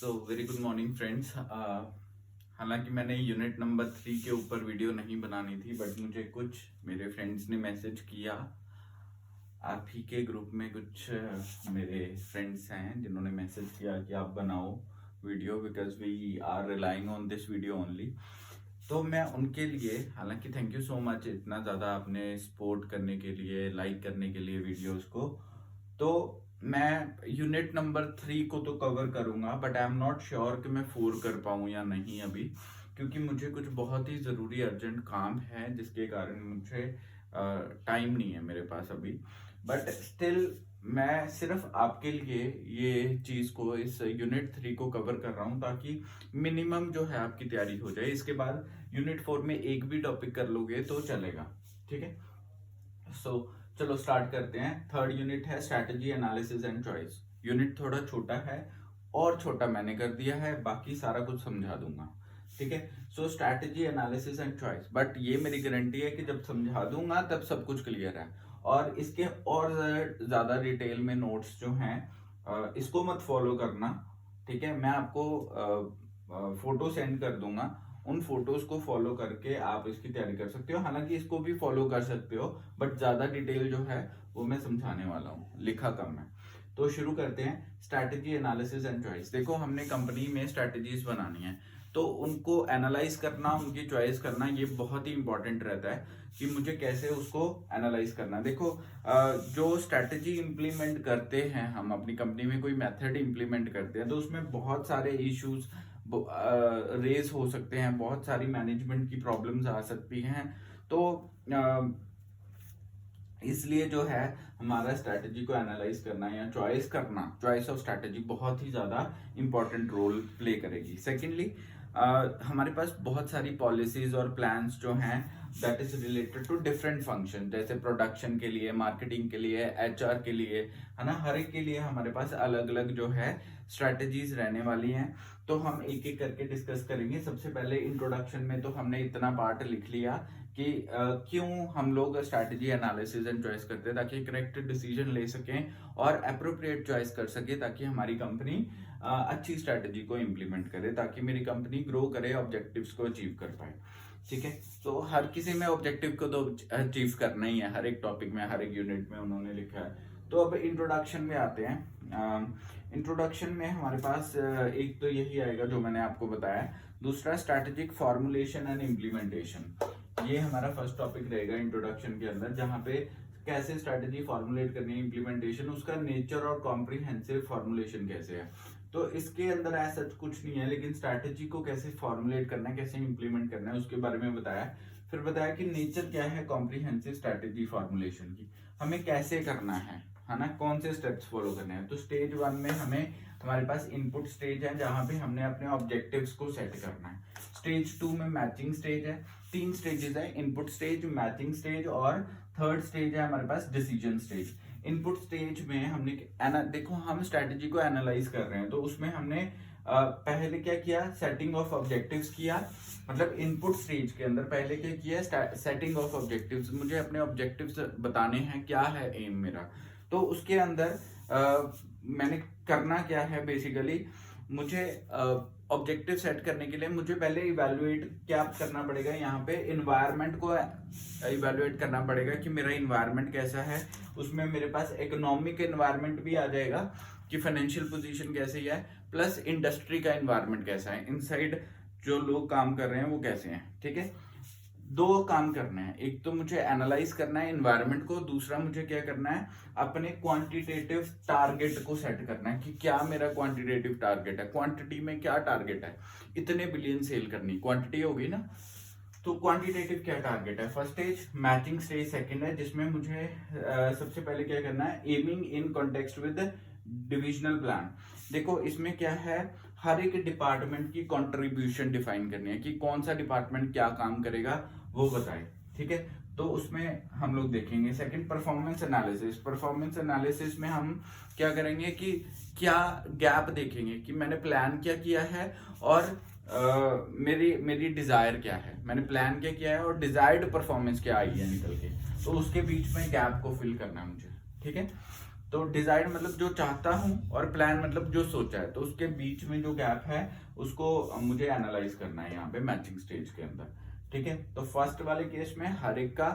So very good morning friends. हालांकि मैंने unit number 3 के ऊपर वीडियो नहीं बनानी थी, बट मुझे कुछ मेरे फ्रेंड्स ने मैसेज किया। आप ही के ग्रुप में कुछ मेरे फ्रेंड्स हैं जिन्होंने मैसेज किया कि आप बनाओ video because we are relying on this video only. तो मैं उनके लिए, हालांकि थैंक यू सो मच इतना ज़्यादा आपने सपोर्ट करने के लिए, लाइक करने के लिए वीडियोस को। तो मैं यूनिट नंबर 3 को तो कवर करूंगा, but I am not sure कि मैं 4 कर पाऊँ या नहीं अभी, क्योंकि मुझे कुछ बहुत ही ज़रूरी अर्जेंट काम है जिसके कारण मुझे टाइम नहीं है मेरे पास अभी। बट स्टिल मैं सिर्फ आपके लिए ये चीज़ को, इस यूनिट 3 को कवर कर रहा हूँ ताकि मिनिमम जो है आपकी तैयारी हो जाए। इसके बाद यूनिट 4 में एक भी टॉपिक कर लोगे तो चलेगा, ठीक है। सो चलो स्टार्ट करते हैं। थर्ड यूनिट है strategy analysis and choice. Unit थोड़ा छोटा है और छोटा मैंने कर दिया है, बाकी सारा कुछ समझा दूंगा, ठीक है। So strategy analysis and choice, but ये मेरी गारंटी है कि जब समझा दूंगा तब सब कुछ क्लियर है। और इसके और ज्यादा डिटेल में नोट्स जो हैं इसको मत फॉलो करना, ठीक है। मैं आपको फोटो सेंड कर दूंगा, उन फोटोज को फॉलो करके आप इसकी तैयारी कर सकते हो। हालांकि इसको भी फॉलो कर सकते हो, बट ज्यादा डिटेल जो है वो मैं समझाने वाला हूँ, लिखा कम है। तो शुरू करते हैं। Strategy analysis and choice. देखो, हमने कंपनी में स्ट्रैटेजीज बनानी है, तो उनको एनालाइज करना, उनकी चॉइस करना, ये बहुत ही इंपॉर्टेंट रहता है कि मुझे कैसे उसको एनालाइज करना। देखो, जो स्ट्रैटेजी इंप्लीमेंट करते हैं हम अपनी कंपनी में, कोई मेथड इंप्लीमेंट करते हैं, तो उसमें बहुत सारे इश्यूज रेज हो सकते हैं, बहुत सारी मैनेजमेंट की प्रॉब्लम्स आ सकती हैं। तो इसलिए जो है हमारा स्ट्रैटेजी को एनालाइज करना या चॉइस करना, चॉइस ऑफ स्ट्रैटेजी बहुत ही ज़्यादा इंपॉर्टेंट रोल प्ले करेगी। सेकेंडली, हमारे पास बहुत सारी पॉलिसीज और प्लान्स जो हैं that is related to different function, जैसे प्रोडक्शन के लिए, मार्केटिंग के लिए, एचआर के लिए, है ना। हर एक के लिए हमारे पास अलग अलग जो है स्ट्रैटेजीज रहने वाली हैं। तो हम एक एक करके डिस्कस करेंगे। सबसे पहले इंट्रोडक्शन में तो हमने इतना पार्ट लिख लिया कि क्यों हम लोग स्ट्रैटेजी एनालिसिस एंड चॉइस करते हैं, ताकि करेक्ट डिसीजन ले सकें और अप्रोप्रिएट चॉइस कर सके, ताकि हमारी कंपनी अच्छी स्ट्रैटेजी को इम्प्लीमेंट करे, ताकि मेरी कंपनी ग्रो करे, ऑब्जेक्टिव्स को अचीव कर पाए, ठीक है। तो हर किसी में ऑब्जेक्टिव को तो अचीव करना ही है, हर एक टॉपिक में, हर एक यूनिट में उन्होंने लिखा है। तो अब इंट्रोडक्शन में आते हैं। इंट्रोडक्शन में हमारे पास एक तो यही आएगा जो मैंने आपको बताया। दूसरा, स्ट्रैटेजिक फॉर्मुलेशन एंड इम्प्लीमेंटेशन। ये हमारा फर्स्ट टॉपिक रहेगा इंट्रोडक्शन के अंदर, जहाँ पे कैसे स्ट्रैटेजी फॉर्मुलेट करनी है, इम्प्लीमेंटेशन, उसका नेचर और कॉम्प्रिहेंसिव फॉर्मुलेशन कैसे है। तो इसके अंदर ऐसा कुछ नहीं है, लेकिन स्ट्रैटेजी को कैसे फॉर्मुलेट करना है, कैसे इंप्लीमेंट करना है, उसके बारे में बताया। फिर बताया कि नेचर क्या है कॉम्प्रिहेंसिव स्ट्रैटेजी फॉर्मुलेशन की, हमें कैसे करना है ना, कौन से स्टेप्स फॉलो करने हैं। तो स्टेज 1 में हमारे पास इनपुट स्टेज है, जहां पे हमने अपने ऑब्जेक्टिव्स को सेट करना है। स्टेज 2 में मैचिंग स्टेज है। 3 स्टेजेस है, इनपुट स्टेज, मैचिंग स्टेज और थर्ड स्टेज है हमारे पास डिसीजन स्टेज। इनपुट स्टेज में हमने देखो, हम स्ट्रेटेजी को एनालाइज कर रहे हैं, तो उसमें हमने पहले क्या किया, सेटिंग ऑफ ऑब्जेक्टिव्स किया। मतलब इनपुट स्टेज के अंदर पहले क्या किया, सेटिंग ऑफ ऑब्जेक्टिव्स, मुझे अपने ऑब्जेक्टिव्स बताने हैं, क्या है एम मेरा। तो उसके अंदर मैंने करना क्या है, बेसिकली मुझे ऑब्जेक्टिव सेट करने के लिए मुझे पहले इवैल्यूएट क्या करना पड़ेगा, यहाँ पे इन्वायरमेंट को इवैल्यूएट करना पड़ेगा कि मेरा इन्वायरमेंट कैसा है। उसमें मेरे पास इकोनॉमिक इन्वायरमेंट भी आ जाएगा कि फाइनेंशियल पोजीशन कैसी है, प्लस इंडस्ट्री का इन्वायरमेंट कैसा है, इनसाइड जो लोग काम कर रहे हैं वो कैसे हैं, ठीक है। 2 काम करने हैं, एक तो मुझे एनालाइज करना है इन्वायरमेंट को, दूसरा मुझे क्या करना है, अपने क्वांटिटेटिव टारगेट को सेट करना है कि क्या मेरा क्वांटिटेटिव टारगेट है, क्वांटिटी में क्या टारगेट है, इतने बिलियन सेल करनी, क्वांटिटी होगी ना। तो क्वांटिटेटिव क्या टारगेट है। First stage matching stage second है, जिसमें मुझे सबसे पहले क्या करना है, aiming in context with divisional plan. देखो, इसमें क्या है, हर एक डिपार्टमेंट की कंट्रीब्यूशन डिफाइन करनी है कि कौन सा डिपार्टमेंट क्या काम करेगा वो बताए, ठीक है। तो उसमें हम लोग देखेंगे। Second, performance analysis. Performance analysis में हम क्या करेंगे कि क्या गैप देखेंगे कि मैंने प्लान क्या किया है और मेरी डिजायर क्या है, मैंने प्लान क्या किया है और डिजायर्ड परफॉर्मेंस क्या आई है निकल के, तो उसके बीच में गैप को फिल करना है मुझे, ठीक है। तो डिजायर्ड मतलब जो चाहता हूँ, और प्लान मतलब जो सोचा है, तो उसके बीच में जो गैप है उसको मुझे एनालाइज करना है यहाँ पे मैचिंग स्टेज के अंदर। ठीक है, तो फर्स्ट वाले केस में हर एक का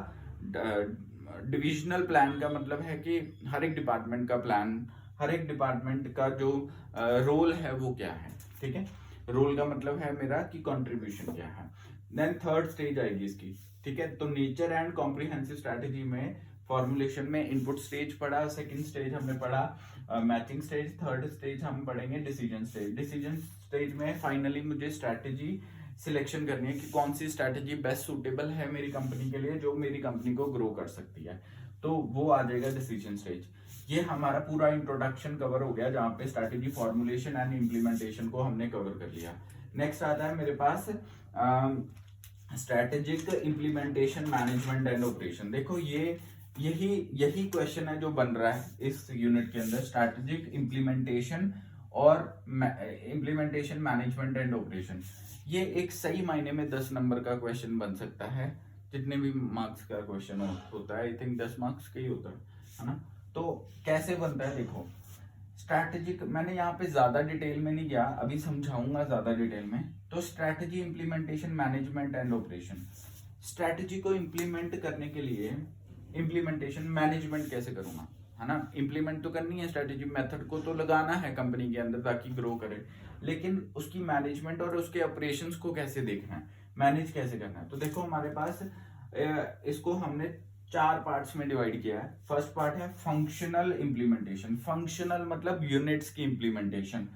डिविजनल प्लान का मतलब है कि हर एक डिपार्टमेंट का प्लान, हर एक डिपार्टमेंट का जो रोल है वो क्या है। ठीक है, रोल का मतलब है मेरा कि कंट्रीब्यूशन क्या है। देन थर्ड स्टेज आएगी इसकी। ठीक है, तो नेचर एंड कॉम्प्रिहेंसिव स्ट्रेटेजी में फॉर्मुलेशन में इनपुट स्टेज पढ़ा, सेकंड स्टेज हमने पढ़ा मैचिंग स्टेज, थर्ड स्टेज हम पढ़ेंगे डिसीजन स्टेज। डिसीजन स्टेज में फाइनली मुझे स्ट्रैटेजी सिलेक्शन करनी है कि कौन सी स्ट्रैटेजी बेस्ट सूटेबल है मेरी कंपनी के लिए, जो मेरी कंपनी को ग्रो कर सकती है, तो वो आ जाएगा डिसीजन स्टेज। ये हमारा पूरा इंट्रोडक्शन कवर हो गया, जहां पे स्ट्रैटेजी फॉर्मुलेशन एंड इम्प्लीमेंटेशन को हमने कवर कर लिया। नेक्स्ट आता है मेरे पास strategic implementation management and operation. देखो यही क्वेश्चन है जो बन रहा है इस यूनिट के अंदर, स्ट्रैटेजिक इम्प्लीमेंटेशन और इम्प्लीमेंटेशन मैनेजमेंट एंड ऑपरेशन। ये एक सही मायने में 10 नंबर का क्वेश्चन बन सकता है, जितने भी मार्क्स का क्वेश्चन होता है, आई थिंक 10 मार्क्स का ही होता है ना। तो कैसे बनता है, देखो स्ट्रैटेजिक, मैंने यहाँ पे ज्यादा डिटेल में नहीं गया, अभी समझाऊंगा ज्यादा डिटेल में। तो strategy implementation management and operation, strategy को इम्प्लीमेंट करने के लिए इम्प्लीमेंटेशन मैनेजमेंट कैसे करूंगा, है ना। इम्प्लीमेंट तो करनी है स्ट्रैटेजी, मेथड को तो लगाना है कंपनी के अंदर ताकि ग्रो करे, लेकिन उसकी मैनेजमेंट और उसके ऑपरेशंस को कैसे देखना है, मैनेज कैसे करना है। तो देखो हमारे पास इसको हमने 4 पार्ट्स में डिवाइड किया है। फर्स्ट पार्ट है फंक्शनल इम्प्लीमेंटेशन। फंक्शनल मतलब यूनिट्स की इम्प्लीमेंटेशन,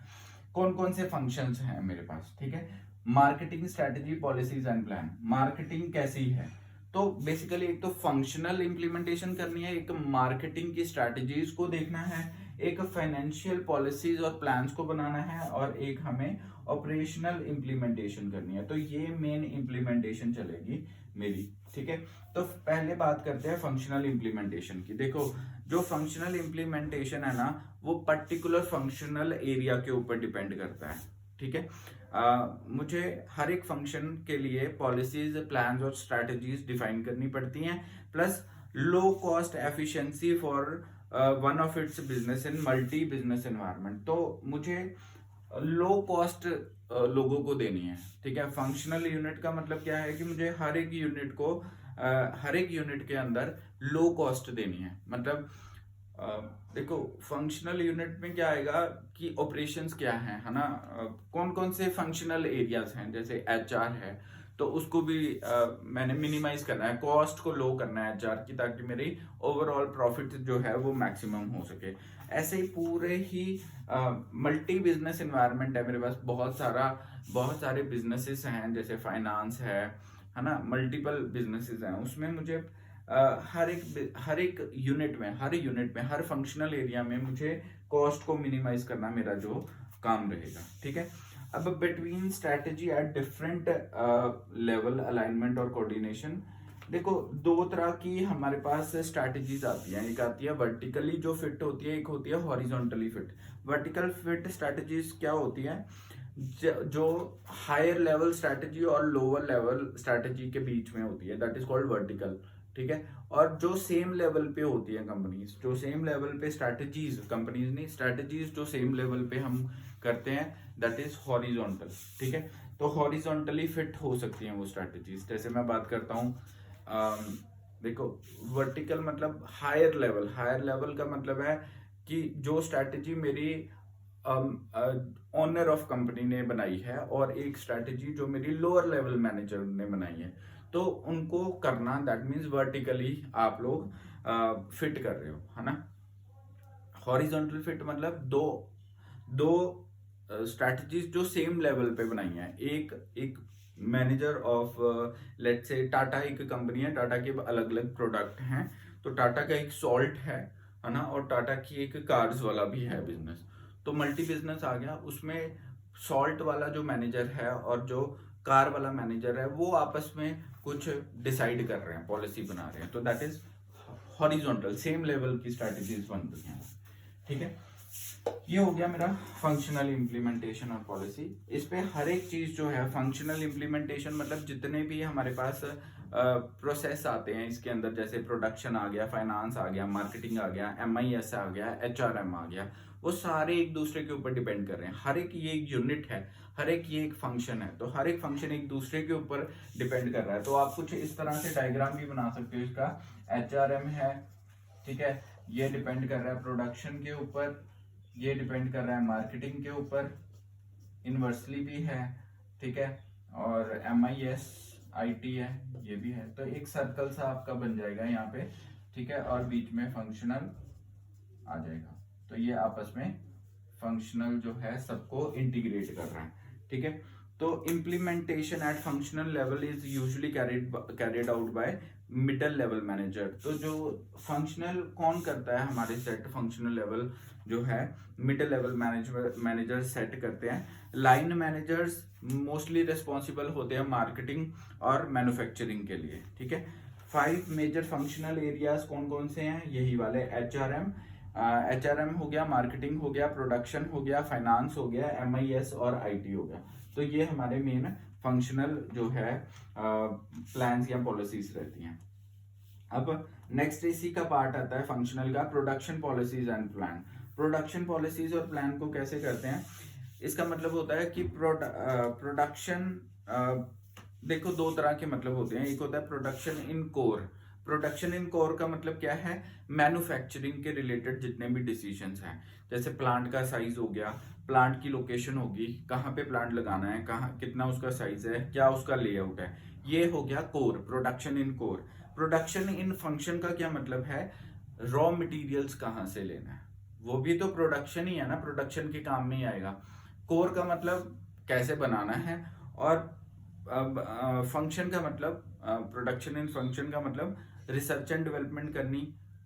कौन कौन से फंक्शंस हैं मेरे पास। ठीक है, marketing strategy policies and plan, marketing कैसी है, तो बेसिकली एक तो फंक्शनल इम्प्लीमेंटेशन करनी है, एक मार्केटिंग की स्ट्रैटेजीज को देखना है, एक फाइनेंशियल पॉलिसीज और प्लान्स को बनाना है, और एक हमें ऑपरेशनल इम्प्लीमेंटेशन करनी है। तो ये मेन इम्प्लीमेंटेशन चलेगी मेरी। ठीक है, तो पहले बात करते हैं फंक्शनल इम्प्लीमेंटेशन की। देखो जो फंक्शनल इम्प्लीमेंटेशन है ना, वो पर्टिकुलर फंक्शनल एरिया के ऊपर डिपेंड करता है। ठीक है, मुझे हर एक फंक्शन के लिए पॉलिसीज, प्लान्स और स्ट्रैटेजीज डिफाइन करनी पड़ती हैं, plus low cost efficiency for one of its business in multi business environment. तो मुझे लो कॉस्ट लोगों को देनी है। ठीक है, फंक्शनल यूनिट का मतलब क्या है कि मुझे हर एक यूनिट को हर एक यूनिट के अंदर लो कॉस्ट देनी है। मतलब देखो फंक्शनल यूनिट में क्या आएगा कि ऑपरेशंस क्या है ना, कौन कौन से फंक्शनल एरियाज हैं, जैसे एचआर है, तो उसको भी मैंने मिनिमाइज करना है, कॉस्ट को लो करना है एचआर की, ताकि मेरी ओवरऑल प्रॉफिट जो है वो मैक्सिमम हो सके। ऐसे ही पूरे ही मल्टी बिजनेस एनवायरनमेंट है मेरे पास, बहुत सारे बिजनेसेस हैं, जैसे फाइनेंस है ना, मल्टीपल बिजनेसेस हैं, उसमें मुझे हर एक यूनिट में, हर फंक्शनल एरिया में मुझे कॉस्ट को मिनिमाइज करना मेरा जो काम रहेगा। ठीक है, अब between strategy at different level alignment और कोऑर्डिनेशन। देखो 2 तरह की हमारे पास स्ट्रैटेजीज आती हैं, एक आती है वर्टिकली जो फिट होती है, एक होती है horizontally fit. Vertical fit strategies क्या होती है, जो हायर लेवल स्ट्रैटेजी और लोअर लेवल स्ट्रैटेजी के बीच में होती है, दैट इज कॉल्ड वर्टिकल। ठीक है, और जो सेम लेवल पे होती है कंपनीज, जो सेम लेवल पे स्ट्रैटेजीज, कंपनीज नहीं स्ट्रैटेजीज जो सेम लेवल पे हम करते हैं, दैट इज हॉरिजॉन्टल। ठीक है, तो हॉरिजॉन्टली फिट हो सकती हैं वो स्ट्रैटेजीज। जैसे मैं बात करता हूँ, देखो वर्टिकल मतलब हायर लेवल का मतलब है कि जो स्ट्रैटेजी मेरी ओनर ऑफ कंपनी ने बनाई है, और एक स्ट्रैटेजी जो मेरी लोअर लेवल मैनेजर ने बनाई है, तो उनको करना, दैट मीन्स वर्टिकली आप लोग फिट कर रहे हो, है ना। हॉरिजॉन्टल फिट मतलब दो स्ट्रैटेजीज जो सेम लेवल पे बनाई है। एक manager of let's say Tata एक कंपनी है, टाटा के अलग अलग प्रोडक्ट हैं, तो टाटा का एक सॉल्ट है ना, और टाटा की एक कार्स वाला भी है बिजनेस, तो मल्टी बिजनेस आ गया। उसमें सॉल्ट वाला जो मैनेजर है और जो कार वाला मैनेजर है, वो आपस में कुछ डिसाइड कर रहे हैं, पॉलिसी बना रहे हैं, तो that is horizontal, same level की स्ट्रैटेजीज बन रही हैं। ठीक है, ये हो गया मेरा फंक्शनल इम्प्लीमेंटेशन और पॉलिसी। इस पे हर एक चीज जो है फंक्शनल इम्प्लीमेंटेशन मतलब जितने भी हमारे पास प्रोसेस आते हैं इसके अंदर, जैसे प्रोडक्शन आ गया, फाइनेंस आ गया, मार्केटिंग आ गया, MIS आ गया, HRM आ गया, वो सारे एक दूसरे के ऊपर डिपेंड कर रहे हैं। हर एक ये एक यूनिट है, हर एक ये एक फंक्शन है, तो हर एक फंक्शन एक दूसरे के ऊपर डिपेंड कर रहा है। तो आप कुछ इस तरह से डायग्राम भी बना सकते हो इसका। HRM है, ठीक है, ये डिपेंड कर रहा है प्रोडक्शन के ऊपर, ये डिपेंड कर रहा है मार्केटिंग के ऊपर, इनवर्सली भी है, ठीक है, और MIS IT है, ये भी है। तो एक सर्कल सा आपका बन जाएगा यहाँ पे, ठीक है, और बीच में फंक्शनल आ जाएगा। तो ये आपस में फंक्शनल जो है सबको इंटीग्रेट कर रहा है, ठीक है। तो implementation at functional level is usually carried out by middle level manager. तो जो फंक्शनल कौन करता है हमारे सेट, फंक्शनल लेवल जो है मिडल लेवल मैनेजर सेट करते हैं। लाइन मैनेजर्स मोस्टली रिस्पॉन्सिबल होते हैं मार्केटिंग और मैन्युफैक्चरिंग के लिए, ठीक है। 5 मेजर फंक्शनल एरियाज कौन कौन से हैं, यही वाले HRM हो गया, मार्केटिंग हो गया, प्रोडक्शन हो गया, फाइनेंस हो गया, MIS और IT हो गया। तो ये हमारे मेन फंक्शनल जो है प्लान्स या पॉलिसीज रहती हैं। अब नेक्स्ट इसी का पार्ट आता है फंक्शनल का, production policies and plan. Production policies और प्लान को कैसे करते हैं, इसका मतलब होता है कि प्रोडक्शन, देखो दो तरह के मतलब होते हैं। एक होता है production in core. Production in core का मतलब क्या है, मैन्युफैक्चरिंग के रिलेटेड जितने भी डिसीजंस हैं, जैसे प्लांट का साइज हो गया, प्लांट की लोकेशन होगी, कहाँ पे प्लांट लगाना है, कहाँ कितना उसका साइज है, क्या उसका लेआउट है, ये हो गया core, production in core. Production in function का क्या मतलब है, रॉ मटेरियल्स कहाँ से लेना है, वो भी तो प्रोडक्शन ही है ना, प्रोडक्शन के काम में ही आएगा। कोर का मतलब कैसे बनाना है, और फंक्शन का मतलब, प्रोडक्शन इन फंक्शन का मतलब रिसर्च एंड डेवलपमेंट करनी,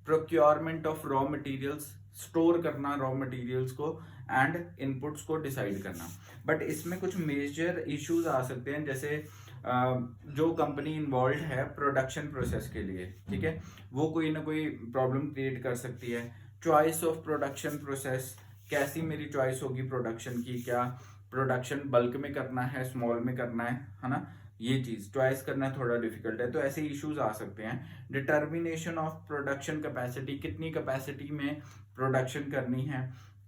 procurement of raw materials, store करना रॉ मटेरियल्स को, एंड इनपुट्स को डिसाइड करना। बट इसमें कुछ मेजर इश्यूज आ सकते हैं, जैसे जो कंपनी इन्वॉल्व है प्रोडक्शन प्रोसेस के लिए, ठीक है, वो कोई ना कोई प्रॉब्लम क्रिएट कर सकती है। चॉइस ऑफ प्रोडक्शन प्रोसेस, कैसी मेरी चॉइस होगी प्रोडक्शन की, क्या प्रोडक्शन बल्क में करना है, स्मॉल में करना है ना, ये चीज चॉइस करना थोड़ा डिफिकल्ट है। तो ऐसे इश्यूज आ सकते हैं। डिटर्मिनेशन ऑफ प्रोडक्शन कैपेसिटी, कितनी कैपेसिटी में प्रोडक्शन करनी है,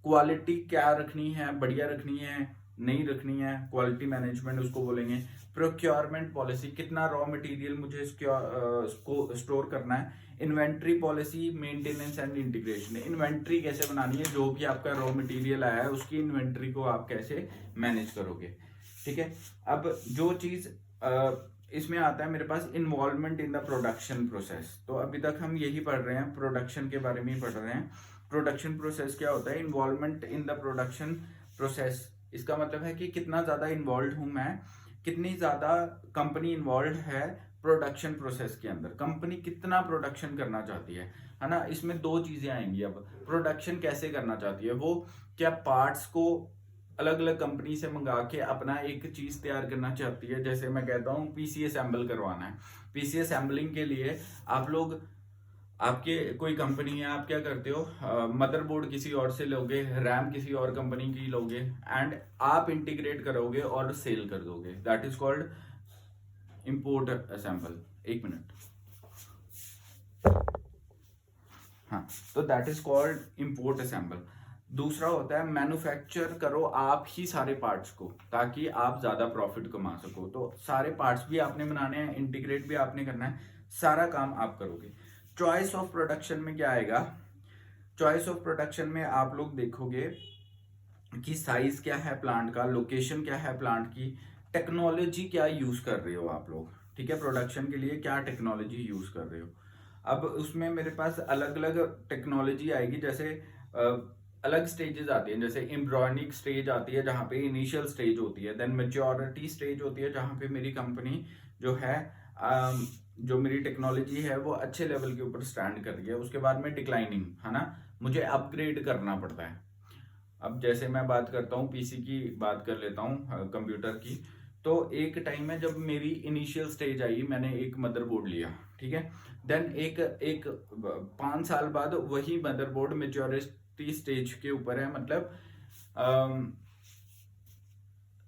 क्वालिटी क्या रखनी है, बढ़िया रखनी है, नहीं रखनी है, क्वालिटी मैनेजमेंट उसको बोलेंगे। प्रोक्योरमेंट पॉलिसी, कितना रॉ मटेरियल मुझे इसको स्टोर करना है। Inventory policy, maintenance and integration, inventory कैसे बनानी है, जो भी आपका रॉ मटेरियल आया है उसकी इन्वेंट्री को आप कैसे मैनेज करोगे, ठीक है। अब जो चीज इसमें आता है मेरे पास, involvement in the production process. तो अभी तक हम यही पढ़ रहे हैं, प्रोडक्शन के बारे में ही पढ़ रहे हैं। प्रोडक्शन प्रोसेस क्या होता है, involvement in the production process, इसका मतलब है कि कितना ज्यादा इन्वॉल्व हूं मैं, कितनी ज्यादा कंपनी इन्वॉल्व है प्रोडक्शन प्रोसेस के अंदर, कंपनी कितना प्रोडक्शन करना चाहती है ना। इसमें दो चीजें आएंगी। अब प्रोडक्शन कैसे करना चाहती है वो, क्या पार्ट्स को अलग अलग कंपनी से मंगा के अपना एक चीज तैयार करना चाहती है। जैसे मैं कहता हूँ पीसी असेंबल करवाना है, पीसी असेंबलिंग के लिए आप लोग, आपके कोई कंपनी है, आप क्या करते हो, मदरबोर्ड किसी और से लोगे, रैम किसी और कंपनी की लोगे, एंड आप इंटीग्रेट करोगे और सेल कर दोगे, that is called import assemble. एक मिनट, हाँ, तो that is called import assemble. दूसरा होता है मैन्युफैक्चर करो आप ही सारे पार्ट्स को, ताकि आप ज्यादा प्रॉफिट कमा सको। तो सारे पार्ट्स भी आपने बनाने हैं, इंटीग्रेट भी आपने करना है, सारा काम आप करोगे। चॉइस ऑफ प्रोडक्शन में क्या आएगा, चॉइस ऑफ प्रोडक्शन में आप लोग देखोगे कि साइज क्या है प्लांट का, लोकेशन क्या है प्लांट की, टेक्नोलॉजी क्या यूज कर रहे हो आप लोग, ठीक है, प्रोडक्शन के लिए क्या टेक्नोलॉजी यूज कर रहे हो। अब उसमें मेरे पास अलग अलग टेक्नोलॉजी आएगी, जैसे अलग स्टेजेस आती हैं, जैसे एम्ब्रॉयनिक स्टेज आती है जहाँ पे इनिशियल स्टेज होती है, देन मैच्योरिटी स्टेज होती है जहाँ पे मेरी कंपनी जो है जो मेरी टेक्नोलॉजी है वो अच्छे लेवल के ऊपर स्टैंड कर रही है। उसके बाद में डिक्लाइनिंग, है ना, मुझे अपग्रेड करना पड़ता है। अब जैसे मैं बात करता हूँ पीसी की, बात कर लेता हूँ कंप्यूटर की, तो एक टाइम में जब मेरी इनिशियल स्टेज आई, मैंने एक मदरबोर्ड लिया, ठीक है, देन एक 5 साल बाद वही मदरबोर्ड मेच्योरिटी स्टेज के ऊपर है, मतलब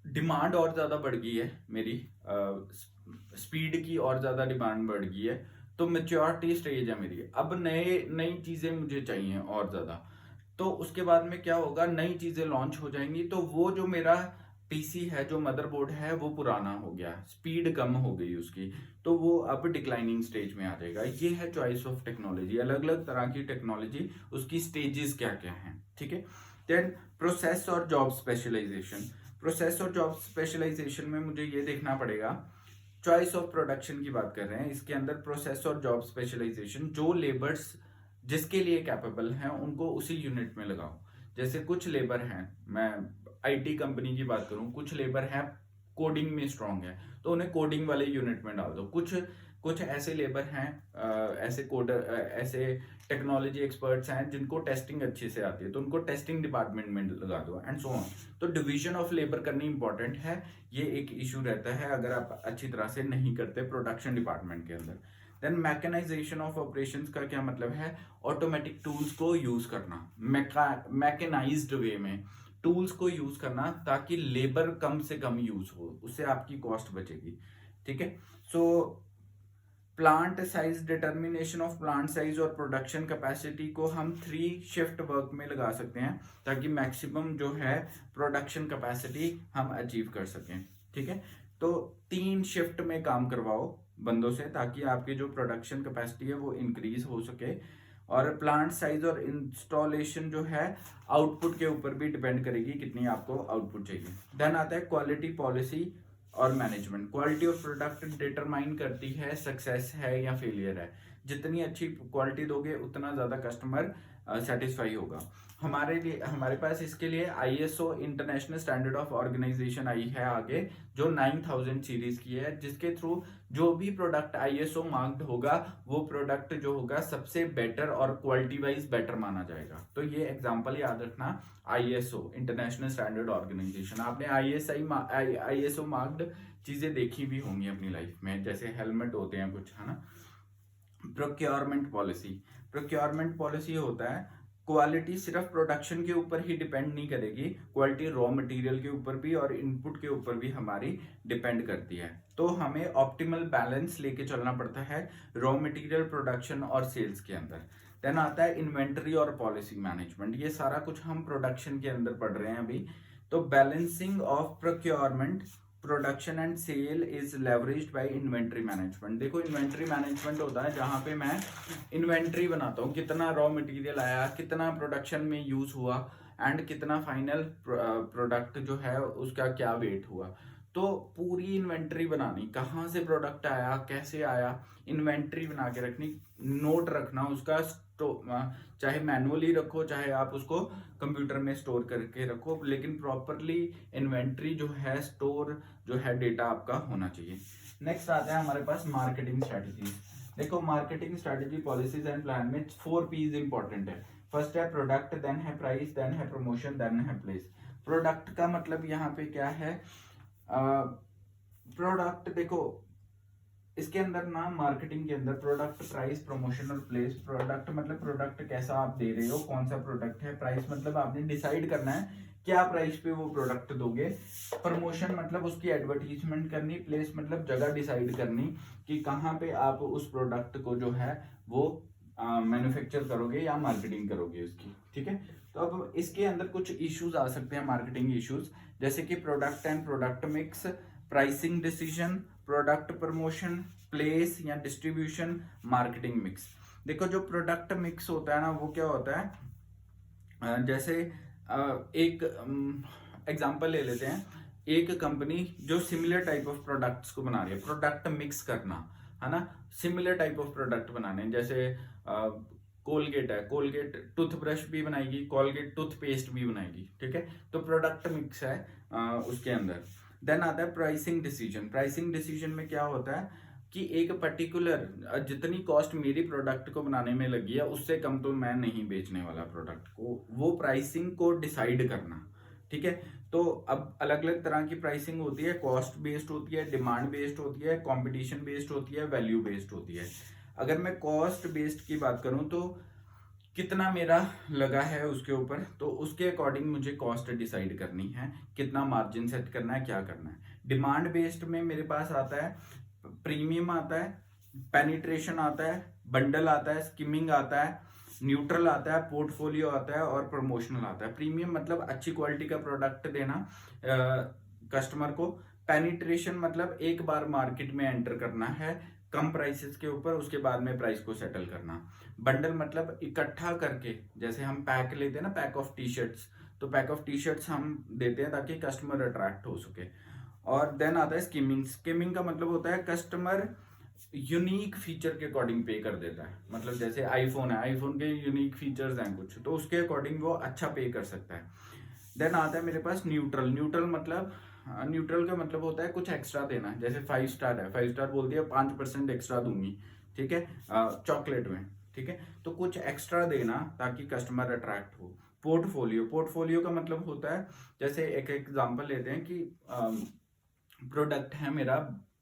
डिमांड और ज़्यादा बढ़ गई है मेरी, स्पीड की और ज़्यादा डिमांड बढ़ गई है, तो मेच्योरिटी स्टेज है मेरी, अब नई चीज़ें मुझे चाहिए और ज़्यादा। तो उसके बाद में क्या होगा, नई चीज़ें लॉन्च हो जाएंगी, तो वो जो मेरा पीसी है, जो मदरबोर्ड है, वो पुराना हो गया, स्पीड कम हो गई उसकी, तो वो अब डिक्लाइनिंग स्टेज में आ जाएगा। ये है चॉइस ऑफ टेक्नोलॉजी, अलग अलग तरह की टेक्नोलॉजी, उसकी स्टेजेस क्या क्या हैं, ठीक है। देन प्रोसेस और जॉब स्पेशलाइजेशन। प्रोसेस और जॉब स्पेशलाइजेशन में मुझे ये देखना पड़ेगा, चॉइस ऑफ प्रोडक्शन की बात कर रहे हैं, इसके अंदर प्रोसेस और जॉब स्पेशलाइजेशन, जो लेबर्स जिसके लिए कैपेबल हैं उनको उसी यूनिट में लगाओ। जैसे कुछ लेबर हैं, मैं आईटी कंपनी की बात करूं, कुछ लेबर हैं कोडिंग में स्ट्रांग है, तो उन्हें कोडिंग वाले यूनिट में डाल दो। कुछ ऐसे लेबर हैं, ऐसे कोडर, ऐसे टेक्नोलॉजी एक्सपर्ट्स हैं जिनको टेस्टिंग अच्छे से आती है, तो उनको टेस्टिंग डिपार्टमेंट में लगा दो, एंड सो ऑन। तो डिवीजन ऑफ लेबर करनी इंपॉर्टेंट है, ये एक इशू रहता है अगर आप अच्छी तरह से नहीं करते प्रोडक्शन डिपार्टमेंट के अंदर। देन मैकेनाइजेशन ऑफ ऑपरेशंस का क्या मतलब है, ऑटोमेटिक टूल्स को यूज करना, मैकेनाइज्ड वे में टूल्स को यूज करना, ताकि लेबर कम से कम यूज हो, उससे आपकी कॉस्ट बचेगी, ठीक है। So plant size, determination of plant size और प्रोडक्शन कैपेसिटी को हम 3 शिफ्ट वर्क में लगा सकते हैं, ताकि मैक्सिमम जो है प्रोडक्शन कैपेसिटी हम अचीव कर सकें, ठीक है। तो 3 शिफ्ट में काम करवाओ बंदों से, ताकि आपकी जो प्रोडक्शन कैपेसिटी है वो इंक्रीज हो सके। और प्लांट साइज और इंस्टॉलेशन जो है आउटपुट के ऊपर भी डिपेंड करेगी, कितनी आपको आउटपुट चाहिए। देन आता है क्वालिटी पॉलिसी और management. Quality of product determine करती है सक्सेस है या फेलियर है। जितनी अच्छी क्वालिटी दोगे उतना ज़्यादा कस्टमर सेटिस्फाई होगा। हमारे पास इसके लिए ISO international standard of organisation आई है आगे, जो 9000 सीरीज की है, जिसके थ्रू जो भी प्रोडक्ट आईएसओ मार्क्ड होगा वो प्रोडक्ट जो होगा सबसे बेटर और क्वालिटी वाइज बेटर माना जाएगा। तो ये एग्जांपल याद रखना, आईएसओ इंटरनेशनल स्टैंडर्ड ऑर्गेनाइजेशन। आपने आईएसओ मार्क्ड चीजें देखी भी होंगी अपनी लाइफ में, जैसे हेलमेट होते हैं कुछ, है ना। Procurement policy. प्रोक्योरमेंट पॉलिसी होता है क्वालिटी सिर्फ प्रोडक्शन के ऊपर ही डिपेंड नहीं करेगी, क्वालिटी रॉ मटेरियल के ऊपर भी और इनपुट के ऊपर भी हमारी डिपेंड करती है। तो हमें ऑप्टिमल बैलेंस लेके चलना पड़ता है रॉ मटेरियल, प्रोडक्शन और सेल्स के अंदर। देन आता है इन्वेंटरी और पॉलिसी मैनेजमेंट। ये सारा कुछ हम प्रोडक्शन के अंदर पढ़ रहे हैं अभी। तो balancing of procurement, production and sale is leveraged by inventory management. देखो इन्वेंटरी मैनेजमेंट होता है जहां पे मैं इन्वेंटरी बनाता हूँ, कितना रॉ मटेरियल आया, कितना प्रोडक्शन में यूज हुआ, एंड कितना फाइनल प्रोडक्ट जो है उसका क्या वेट हुआ। तो पूरी इन्वेंटरी बनानी, कहाँ से प्रोडक्ट आया, कैसे आया, इन्वेंटरी बना के रखनी, नोट रखना उसका, चाहे मैनुअली रखो चाहे आप उसको कंप्यूटर में स्टोर करके रखो, लेकिन प्रॉपरली इन्वेंटरी जो है, स्टोर जो है डेटा आपका होना चाहिए। नेक्स्ट आता है हमारे पास मार्केटिंग स्ट्रेटजीज। देखो marketing strategy, policies and plan में 4 P's इंपॉर्टेंट है। फर्स्ट है प्रोडक्ट, देन है प्राइस, देन है प्रमोशन, देन है प्लेस। प्रोडक्ट का मतलब यहाँ पे क्या है, प्रोडक्ट देखो इसके अंदर ना, मार्केटिंग के अंदर प्रोडक्ट, प्राइस, प्रमोशन और प्लेस। प्रोडक्ट मतलब प्रोडक्ट कैसा आप दे रहे हो, कौन सा प्रोडक्ट है। प्राइस मतलब आपने डिसाइड करना है क्या प्राइस पे वो प्रोडक्ट दोगे। प्रमोशन मतलब उसकी एडवर्टीजमेंट करनी। प्लेस मतलब जगह डिसाइड करनी कि कहाँ पे आप उस प्रोडक्ट को जो है वो मैन्युफैक्चर करोगे या मार्केटिंग करोगे उसकी, ठीक है। तो अब इसके अंदर कुछ इश्यूज आ सकते हैं, मार्केटिंग इश्यूज, जैसे कि product and product mix, pricing decision, product promotion, place या डिस्ट्रीब्यूशन, मार्केटिंग मिक्स। देखो जो प्रोडक्ट मिक्स होता है ना, वो क्या होता है, जैसे एक एग्जांपल ले लेते हैं, एक कंपनी जो सिमिलर टाइप ऑफ प्रोडक्ट्स को बना रही है, प्रोडक्ट मिक्स करना है ना, सिमिलर टाइप ऑफ प्रोडक्ट बनाने, जैसे कोलगेट है, कोलगेट टूथब्रश भी बनाएगी, कोलगेट टूथपेस्ट भी बनाएगी, ठीक है। तो प्रोडक्ट मिक्स है उसके अंदर। देन आता है प्राइसिंग डिसीजन। प्राइसिंग डिसीजन में क्या होता है कि एक पर्टिकुलर जितनी कॉस्ट मेरी प्रोडक्ट को बनाने में लगी है उससे कम तो मैं नहीं बेचने वाला प्रोडक्ट को, वो प्राइसिंग को डिसाइड करना, ठीक है। तो अब अलग अलग तरह की प्राइसिंग होती है, कॉस्ट बेस्ड होती है, डिमांड बेस्ड होती है, कंपटीशन बेस्ड होती है, वैल्यू बेस्ड होती है। अगर मैं कॉस्ट बेस्ड की बात करूं तो कितना मेरा लगा है उसके ऊपर, तो उसके अकॉर्डिंग मुझे कॉस्ट डिसाइड करनी है, कितना मार्जिन सेट करना है, क्या करना है। डिमांड बेस्ड में मेरे पास आता है प्रीमियम, आता है पेनिट्रेशन, आता है बंडल, आता है स्किमिंग, आता है न्यूट्रल, आता है पोर्टफोलियो, आता है और प्रमोशनल आता है। प्रीमियम मतलब अच्छी क्वालिटी का प्रोडक्ट देना कस्टमर को। पेनिट्रेशन मतलब एक बार मार्केट में एंटर करना है कम प्राइसेस के ऊपर, उसके बाद में प्राइस को सेटल करना। बंडल मतलब इकट्ठा करके, जैसे हम पैक लेते हैं ना, पैक ऑफ टी शर्ट्स, तो पैक ऑफ टी शर्ट्स हम देते हैं ताकि कस्टमर अट्रैक्ट हो सके। और देन आता है स्किमिंग। स्किमिंग का मतलब होता है कस्टमर यूनिक फीचर के अकॉर्डिंग पे कर देता है। मतलब जैसे आईफोन है, आईफोन के यूनिक फीचर्स हैं कुछ, तो उसके अकॉर्डिंग वो अच्छा पे कर सकता है। देन आता है मेरे पास न्यूट्रल। न्यूट्रल मतलब न्यूट्रल का मतलब होता है कुछ एक्स्ट्रा देना। जैसे 5 स्टार है, 5 स्टार बोल दिया 5% एक्स्ट्रा दूंगी, ठीक है, चॉकलेट में, ठीक है, तो कुछ एक्स्ट्रा देना ताकि कस्टमर अट्रैक्ट हो। पोर्टफोलियो। पोर्टफोलियो का मतलब होता है, जैसे एक एग्जांपल लेते हैं कि प्रोडक्ट है मेरा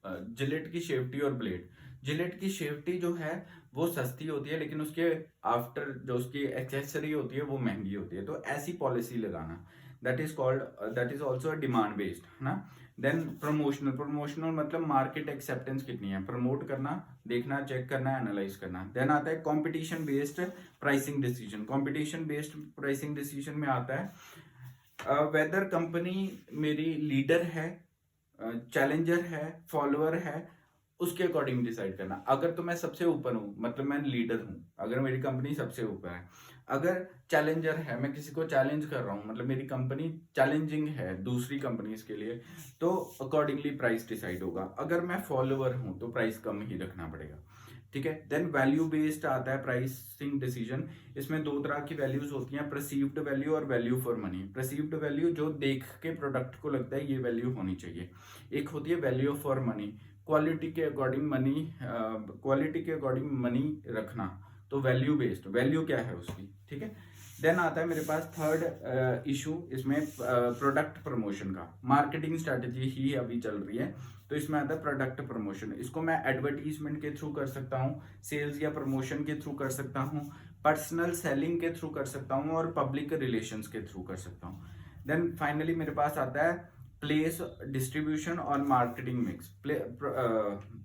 जिलेट की शेफ्टी और ब्लेड। जिलेट की शेफ्टी जो है वो सस्ती होती है, लेकिन उसके आफ्टर जो उसकी एक्सेसरी होती है वो महंगी होती है। तो ऐसी पॉलिसी लगाना, that is called, that is also demand based, है ना। Then promotional. प्रमोशनल मतलब मार्केट एक्सेप्टेंस कितनी है, प्रमोट करना, देखना, चेक करना, एनालाइज करना। देन आता है competition based pricing decision. Competition based pricing decision में आता है वेदर कंपनी मेरी लीडर है, चैलेंजर है, फॉलोअर है, उसके अकॉर्डिंग डिसाइड करना। अगर तो मैं सबसे ऊपर हूँ, मतलब मैं लीडर हूँ, अगर मेरी कंपनी सबसे ऊपर है। अगर चैलेंजर है, मैं किसी को चैलेंज कर रहा हूँ, मतलब मेरी कंपनी चैलेंजिंग है दूसरी कंपनीज के लिए, तो अकॉर्डिंगली प्राइस डिसाइड होगा। अगर मैं फॉलोअर हूँ तो प्राइस कम ही रखना पड़ेगा, ठीक है। देन वैल्यू बेस्ड आता है प्राइसिंग डिसीजन। इसमें दो तरह की वैल्यूज होती हैं, परसीव्ड वैल्यू और value for money. Perceived value जो देख के प्रोडक्ट को लगता है ये वैल्यू होनी चाहिए। एक होती है वैल्यू फॉर मनी, क्वालिटी के अकॉर्डिंग मनी, क्वालिटी के अकॉर्डिंग मनी रखना, तो वैल्यू बेस्ड, वैल्यू क्या है उसकी, ठीक है। देन आता है मेरे पास थर्ड इशू, इसमें प्रोडक्ट प्रमोशन का। मार्केटिंग स्ट्रेटेजी ही अभी चल रही है, तो इसमें आता है प्रोडक्ट प्रमोशन। इसको मैं एडवर्टीजमेंट के थ्रू कर सकता हूँ, सेल्स या प्रमोशन के थ्रू कर सकता हूँ, पर्सनल सेलिंग के थ्रू कर सकता हूँ, और पब्लिक रिलेशंस के थ्रू कर सकता हूँ। देन फाइनली मेरे पास आता है प्लेस डिस्ट्रीब्यूशन और मार्केटिंग मिक्स।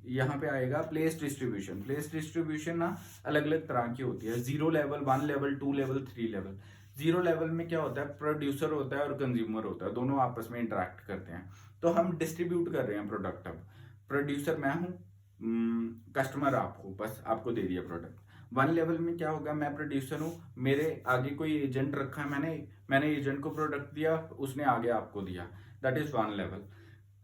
यहाँ पे आएगा प्लेस डिस्ट्रीब्यूशन। प्लेस डिस्ट्रीब्यूशन ना अलग अलग तरह की होती है, 0 level, 1 level, 2 level, 3 level. 0 level में क्या होता है, प्रोड्यूसर होता है और कंज्यूमर होता है, दोनों आपस में इंटरेक्ट करते हैं, तो हम डिस्ट्रीब्यूट कर रहे हैं प्रोडक्ट। अब प्रोड्यूसर मैं हूँ, कस्टमर आप हो, बस आपको दे दिया प्रोडक्ट। 1 लेवल में क्या होगा, मैं प्रोड्यूसर हूँ, मेरे आगे कोई एजेंट रखा है, मैंने एजेंट को प्रोडक्ट दिया, उसने आगे आपको दिया, दैट इज 1 लेवल।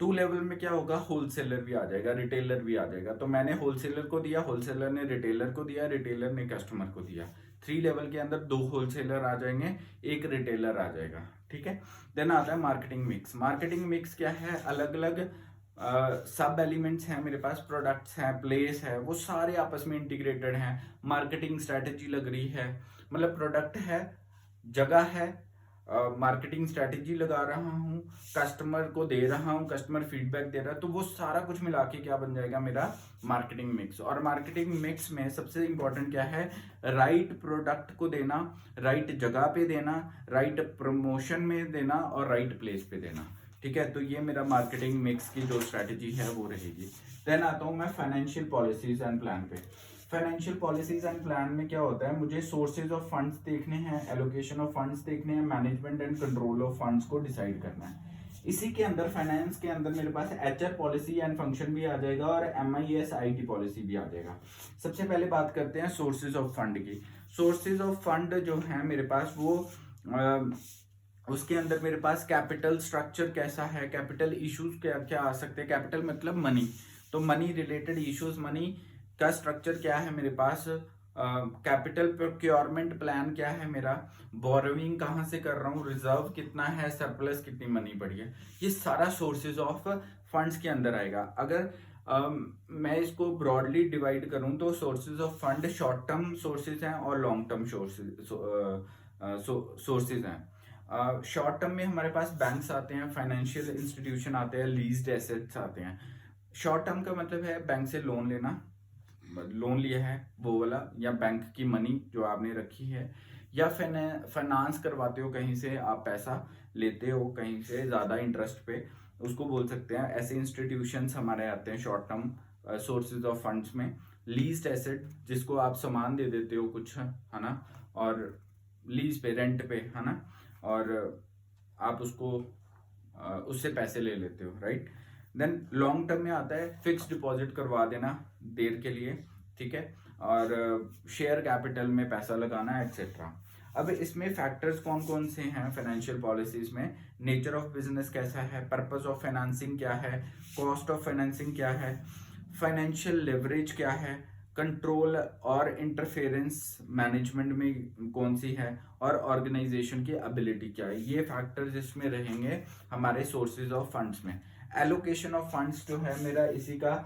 2 लेवल में क्या होगा, होलसेलर भी आ जाएगा, रिटेलर भी आ जाएगा, तो मैंने होलसेलर को दिया, होलसेलर ने रिटेलर को दिया, रिटेलर ने कस्टमर को दिया। 3 लेवल के अंदर 2 होलसेलर आ जाएंगे, 1 रिटेलर आ जाएगा, ठीक है। देन आता है मार्केटिंग मिक्स। मार्केटिंग मिक्स क्या है, अलग अलग सब एलिमेंट्स हैं मेरे पास, प्रोडक्ट्स हैं, प्लेस है, वो सारे आपस में इंटीग्रेटेड हैं। मार्केटिंग स्ट्रैटेजी लग रही है, मतलब प्रोडक्ट है, जगह है, मार्केटिंग स्ट्रैटेजी लगा रहा हूँ, कस्टमर को दे रहा हूँ, कस्टमर फीडबैक दे रहा है, तो वो सारा कुछ मिला के क्या बन जाएगा मेरा मार्केटिंग मिक्स। और मार्केटिंग मिक्स में सबसे इंपॉर्टेंट क्या है, राइट प्रोडक्ट को देना, राइट जगह पे देना, राइट प्रमोशन में देना, और राइट प्लेस पे देना, ठीक है। तो ये मेरा मार्केटिंग मिक्स की जो स्ट्रैटेजी है वो रहेगी। देन आता हूँ मैं फाइनेंशियल पॉलिसीज एंड प्लान पे। फाइनेंशियल पॉलिसीज एंड प्लान में क्या होता है, मुझे सोर्सेज ऑफ फंड्स देखने हैं, एलोकेशन ऑफ फंड्स देखने हैं, management and control of funds को डिसाइड करना है। इसी के अंदर फाइनेंस के अंदर मेरे पास HR पॉलिसी एंड फंक्शन भी आ जाएगा, और MIS IT पॉलिसी भी आ जाएगा। सबसे पहले बात करते हैं सोर्सेज ऑफ फंड की। सोर्सेज ऑफ फंड जो है मेरे पास वो उसके अंदर मेरे पास कैपिटल स्ट्रक्चर कैसा है, कैपिटल इश्यूज क्या क्या आ सकते हैं। कैपिटल मतलब मनी, तो मनी रिलेटेड इश्यूज, मनी का स्ट्रक्चर क्या है मेरे पास, कैपिटल प्रोक्योरमेंट प्लान क्या है मेरा, बोरोइंग कहाँ से कर रहा हूँ, रिजर्व कितना है, सरप्लस कितनी मनी पड़ी है, ये सारा सोर्सेज ऑफ फंड्स के अंदर आएगा। अगर मैं इसको ब्रॉडली डिवाइड करूं तो sources of fund short term sources हैं और लॉन्ग टर्म सोर्सेज हैं। शॉर्ट टर्म में हमारे पास बैंक्स आते हैं, फाइनेंशियल इंस्टीट्यूशन आते हैं, लीज्ड एसेट्स आते हैं। शॉर्ट टर्म का मतलब है बैंक से लोन लेना, लोन लिया है वो वाला, या बैंक की मनी जो आपने रखी है, या फाइनेंस करवाते हो, कहीं से आप पैसा लेते हो कहीं से ज़्यादा इंटरेस्ट पे, उसको बोल सकते हैं। ऐसे इंस्टीट्यूशंस हमारे आते हैं short term sources of funds में। लीज्ड एसेट, जिसको आप सामान दे देते हो कुछ, है ना, और लीज पे, रेंट पे, है ना, और आप उसको उससे पैसे ले लेते हो, राइट। देन लॉन्ग टर्म में आता है फिक्स डिपॉजिट करवा देना देर के लिए, ठीक है, और शेयर कैपिटल में पैसा लगाना, एटसेट्रा। अब इसमें फैक्टर्स कौन कौन से हैं फाइनेंशियल पॉलिसीज में? नेचर ऑफ बिजनेस कैसा है, पर्पस ऑफ फाइनेंसिंग क्या है, कॉस्ट ऑफ फाइनेंसिंग क्या है, फाइनेंशियल लेवरेज क्या है, कंट्रोल और इंटरफेरेंस मैनेजमेंट में कौन सी है, और ऑर्गेनाइजेशन की एबिलिटी क्या है। ये फैक्टर्स इसमें रहेंगे हमारे सोर्सेज ऑफ फंड्स में। एलोकेशन ऑफ फंड्स जो है मेरा इसी का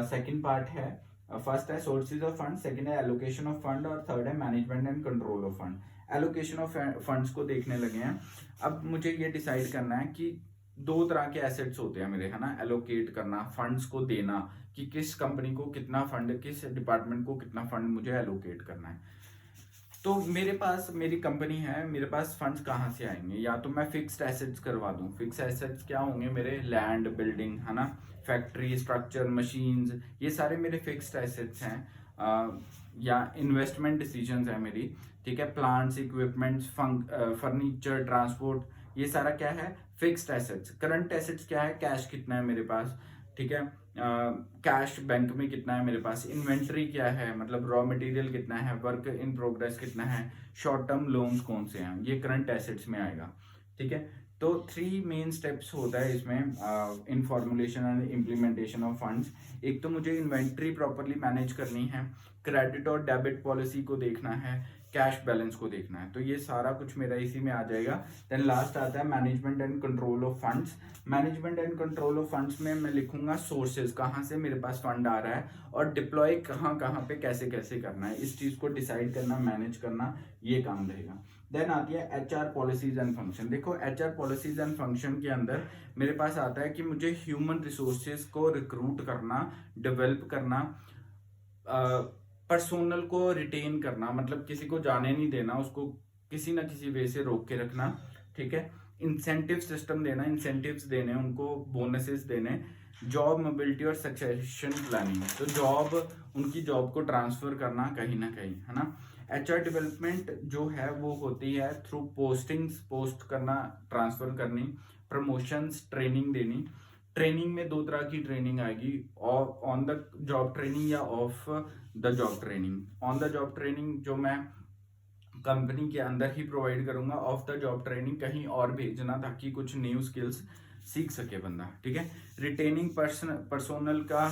सेकंड पार्ट है। फर्स्ट है सोर्सेज ऑफ फंड, सेकंड है एलोकेशन ऑफ फंड, और थर्ड है management and control of fund. Allocation of funds को देखने लगे हैं। अब मुझे ये डिसाइड करना है कि दो तरह के एसेट्स होते हैं मेरे, है ना, एलोकेट करना, फंड्स को देना, कि किस कंपनी को कितना फंड, किस डिपार्टमेंट को कितना फंड मुझे एलोकेट करना है। तो मेरे पास, मेरी कंपनी है, मेरे पास फंड्स कहाँ से आएंगे? या तो मैं फिक्स्ड एसेट्स करवा दूं। फिक्स्ड एसेट्स क्या होंगे मेरे? लैंड, बिल्डिंग, है ना, फैक्ट्री, स्ट्रक्चर, मशीन्स, ये सारे मेरे फिक्स्ड एसेट्स हैं। या इन्वेस्टमेंट डिसीजंस है मेरी, ठीक है, प्लांट्स, इक्विपमेंट्स, फर्नीचर, ट्रांसपोर्ट, ये सारा क्या है? Fixed assets. करंट एसेट्स क्या है? कैश कितना है मेरे पास, ठीक है, कैश बैंक में कितना है मेरे पास, इन्वेंट्री क्या है, मतलब रॉ मटेरियल कितना है, वर्क इन प्रोग्रेस कितना है, शॉर्ट टर्म लोन्स कौन से हैं, ये करंट एसेट्स में आएगा, ठीक है। तो 3 मेन स्टेप्स होता है इसमें इन formulation and implementation of funds. एक तो मुझे इन्वेंट्री प्रॉपरली मैनेज करनी है, क्रेडिट और डेबिट पॉलिसी को देखना है, कैश बैलेंस को देखना है, तो ये सारा कुछ मेरा इसी में आ जाएगा। देन लास्ट आता है management and control of funds. Management and control of funds में मैं लिखूंगा सोर्सेज, कहाँ से मेरे पास फंड आ रहा है, और डिप्लॉय कहाँ कहाँ पे कैसे कैसे करना है, इस चीज को डिसाइड करना, मैनेज करना, ये काम रहेगा। देन आती है HR पॉलिसीज एंड फंक्शन। देखो HR पॉलिसीज एंड फंक्शन के अंदर मेरे पास आता है कि मुझे ह्यूमन रिसोर्सेज को रिक्रूट करना, डेवलप करना, पर्सोनल को रिटेन करना, मतलब किसी को जाने नहीं देना, उसको किसी ना किसी वे से रोक के रखना, ठीक है, इंसेंटिव सिस्टम देना, इंसेंटिव्स देने उनको, बोनसेस देने, जॉब मोबिलिटी और सक्सेशन प्लानिंग, तो जॉब, उनकी जॉब को ट्रांसफर करना कहीं ना कहीं, है ना। HR डेवलपमेंट जो है वो होती है थ्रू पोस्टिंग्स, पोस्ट करना, ट्रांसफर करनी, प्रमोशंस, ट्रेनिंग देनी। ट्रेनिंग में 2 तरह की ट्रेनिंग आएगी, ऑन द जॉब ट्रेनिंग या of the job training. On the job training जो मैं कंपनी के अंदर ही प्रोवाइड करूंगा, ऑफ द जॉब ट्रेनिंग कहीं और भेजना, ताकि कुछ न्यू स्किल्स सीख सके बंदा, ठीक है। रिटेनिंग पर्सोनल का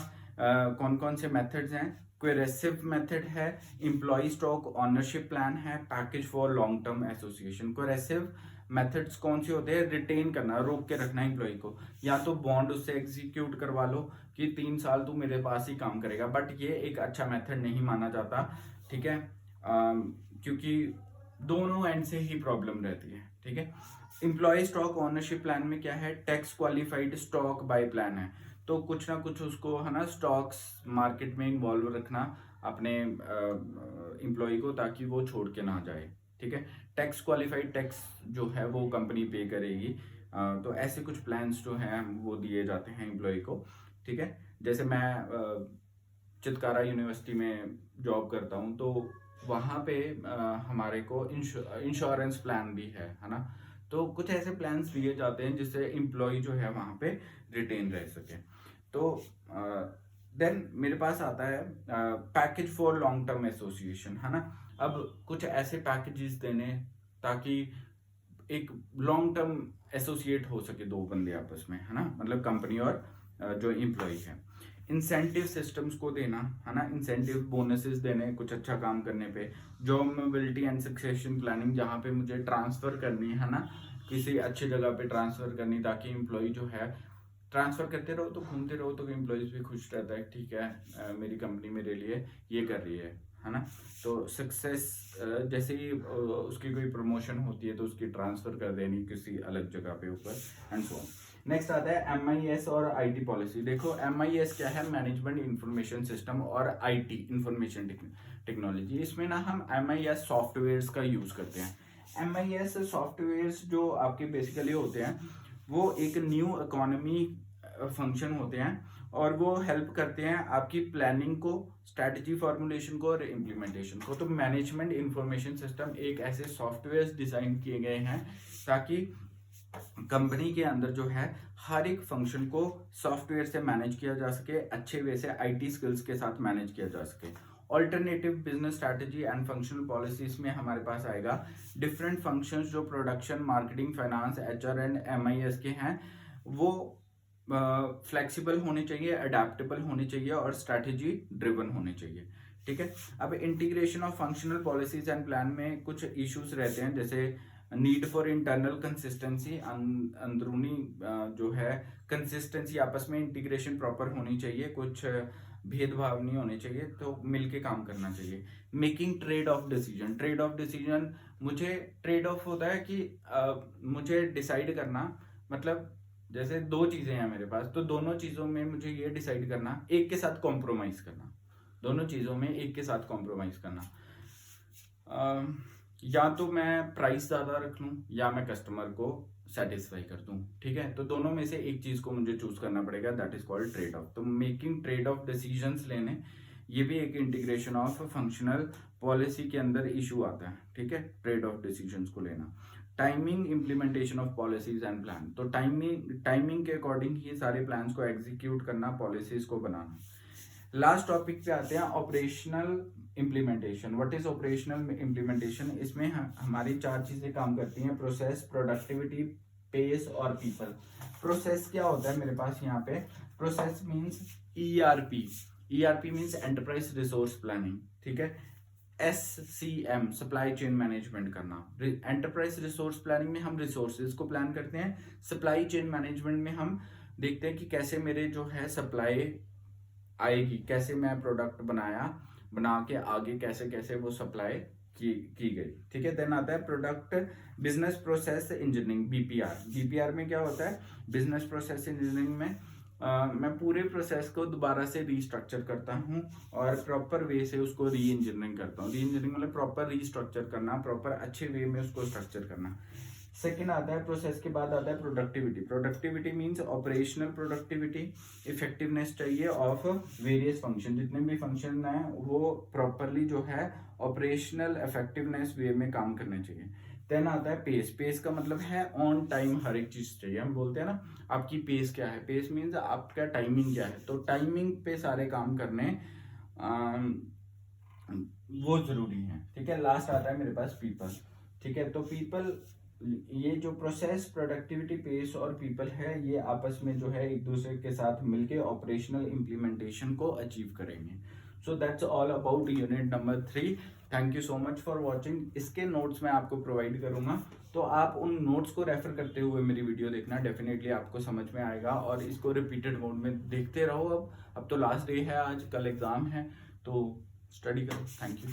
कौन कौन से मेथड्स हैं? कोएरेसिव मेथड है, एम्प्लॉय स्टॉक ओनरशिप प्लान है, package for long term association. Coercive methods कौन से होते हैं? रिटेन करना, रोक के रखना एम्प्लॉय को, या तो बॉन्ड उससे एग्जीक्यूट करवा लो कि 3 साल तू मेरे पास ही काम करेगा, बट ये एक अच्छा मेथड नहीं माना जाता, ठीक है, क्योंकि दोनों एंड से ही प्रॉब्लम रहती है, ठीक है। एम्प्लॉय स्टॉक ओनरशिप प्लान में क्या है? Tax qualified stock buy plan है, तो कुछ ना कुछ उसको, है ना, स्टॉक्स मार्केट में इन्वॉल्व रखना अपने एम्प्लॉय को, ताकि वो छोड़ के ना जाए, ठीक है। टैक्स क्वालिफाइड टैक्स जो है वो कंपनी पे करेगी। तो ऐसे कुछ प्लान्स जो हैं वो दिए जाते हैं एम्प्लॉय को, ठीक है। जैसे मैं चितकारा यूनिवर्सिटी में जॉब करता हूँ, तो वहाँ पे हमारे को इंश्योरेंस प्लान भी है ना, तो कुछ ऐसे प्लान्स दिए जाते हैं जिससे एम्प्लॉय जो है वहाँ पे रिटेन रह सके। तो देन मेरे पास आता है package for long term association, है ना। अब कुछ ऐसे पैकेजेस देने ताकि एक लॉन्ग टर्म एसोसिएट हो सके 2 बंदे आपस में, है ना, मतलब कंपनी और जो एम्प्लॉय है। इंसेंटिव सिस्टम्स को देना, है ना, इंसेंटिव बोनसेस देने कुछ अच्छा काम करने पे। Job mobility and succession planning, जहाँ पे मुझे ट्रांसफर करनी है ना, किसी अच्छी जगह पे ट्रांसफर करनी, ताकि एम्प्लॉय जो है, ट्रांसफर करते रहो तो घूमते रहो तो एम्प्लॉयज भी खुश रहता है, ठीक है, मेरी कंपनी मेरे लिए ये कर रही है है ना। तो सक्सेस जैसे ही उसकी कोई प्रमोशन होती है तो उसकी ट्रांसफर कर देनी किसी अलग जगह पे ऊपर एंड सो ऑन। नेक्स्ट आता है MIS और IT पॉलिसी। देखो MIS क्या है, मैनेजमेंट इंफॉर्मेशन सिस्टम, और IT इंफॉर्मेशन टेक्नोलॉजी। इसमें ना हम MIS सॉफ्टवेयर्स का यूज करते हैं। MIS सॉफ्टवेयर्स जो आपके बेसिकली होते हैं वो एक न्यू इकोनॉमी फंक्शन होते हैं और वो हेल्प करते हैं आपकी प्लानिंग को, स्ट्रैटेजी फॉर्मुलेशन को और इम्प्लीमेंटेशन को। तो मैनेजमेंट इंफॉर्मेशन सिस्टम एक ऐसे सॉफ्टवेयर डिजाइन किए गए हैं ताकि कंपनी के अंदर जो है हर एक फंक्शन को सॉफ्टवेयर से मैनेज किया जा सके, अच्छे वे से IT स्किल्स के साथ मैनेज किया जा सके। Alternative business strategy and functional policies में हमारे पास आएगा डिफरेंट फंक्शंस जो production, marketing, finance, HR and MIS के हैं, वो फ्लेक्सिबल होने चाहिए, अडेप्टेबल होने चाहिए और स्ट्रैटेजी ड्रिवन होने चाहिए। ठीक है। अब integration of functional policies and plan में कुछ इश्यूज रहते हैं, जैसे नीड फॉर इंटरनल कंसिस्टेंसी, अंदरूनी जो है कंसिस्टेंसी, आपस में इंटीग्रेशन प्रॉपर होनी चाहिए, कुछ भेदभाव नहीं होने चाहिए, तो मिलके काम करना चाहिए। Making trade off decision, trade off decision मुझे ट्रेड ऑफ होता है कि मुझे डिसाइड करना, मतलब जैसे दो चीजें हैं मेरे पास, तो दोनों चीजों में मुझे ये डिसाइड करना, एक के साथ कॉम्प्रोमाइज करना, दोनों चीजों में एक के साथ कॉम्प्रोमाइज करना। या तो मैं प्राइस ज्यादा रख लूं या मैं कस्टमर को सेटिस्फाई कर दूं। ठीक है, तो दोनों में से एक चीज को मुझे चूज करना पड़ेगा, that is called trade off. तो मेकिंग ट्रेड ऑफ डिसीजंस लेने, ये भी एक इंटीग्रेशन ऑफ फंक्शनल पॉलिसी के अंदर इशू आता है। ठीक है, ट्रेड ऑफ डिसीजंस को लेना। Timing implementation of policies and plan, तो टाइमिंग के अकॉर्डिंग ही सारे प्लान्स को एग्जीक्यूट करना, पॉलिसीज को बनाना। लास्ट टॉपिक पे आते हैं operational implementation. What is operational implementation? इसमें हमारी 4 चीजें काम करती हैं, प्रोसेस, प्रोडक्टिविटी, पेस और पीपल। प्रोसेस क्या होता है मेरे पास यहाँ पे? Process means ERP means enterprise resource planning. ठीक है। SCM सप्लाई चेन मैनेजमेंट करना। एंटरप्राइज रिसोर्स प्लानिंग में हम रिसोर्सेज को प्लान करते हैं, सप्लाई चेन मैनेजमेंट में हम देखते हैं कि कैसे मेरे जो है सप्लाई आएगी, कैसे मैं प्रोडक्ट बना के आगे कैसे कैसे वो सप्लाई की गई। ठीक है। देन आता है product business process engineering, BPR में क्या होता है? बिजनेस प्रोसेस इंजीनियरिंग में मैं पूरे प्रोसेस को दोबारा से रीस्ट्रक्चर करता हूँ और प्रॉपर वे से उसको री इंजीनियरिंग करता हूँ। री इंजीनियरिंग मतलब प्रॉपर रीस्ट्रक्चर करना, प्रॉपर अच्छे वे में उसको स्ट्रक्चर करना। सेकेंड आता है प्रोसेस के बाद आता है productivity means operational productivity, effectiveness चाहिए ऑफ वेरियस फंक्शन, जितने भी फंक्शन हैं वो प्रॉपरली जो है ऑपरेशनल इफेक्टिवनेस वे में काम करने चाहिए। देन आता है पेस का मतलब है ऑन टाइम हर एक चीज चाहिए। हम बोलते हैं ना आपकी पेस क्या है, पेस मीन्स आपका टाइमिंग क्या है, तो टाइमिंग पे सारे काम करने वो जरूरी है। ठीक है। लास्ट आता है मेरे पास पीपल। ठीक है, तो पीपल, ये जो प्रोसेस, प्रोडक्टिविटी, पेस और पीपल है, ये आपस में जो है एक दूसरे के साथ मिलके ऑपरेशनल इम्प्लीमेंटेशन को अचीव करेंगे। So that's all about unit number 3। Thank you so much for watching. इसके नोट्स मैं आपको प्रोवाइड करूंगा, तो आप उन नोट्स को रेफर करते हुए मेरी वीडियो देखना, डेफिनेटली आपको समझ में आएगा और इसको रिपीटेड मोड में देखते रहो। अब तो लास्ट डे है आज, कल एग्जाम है, तो स्टडी करो। Thank you.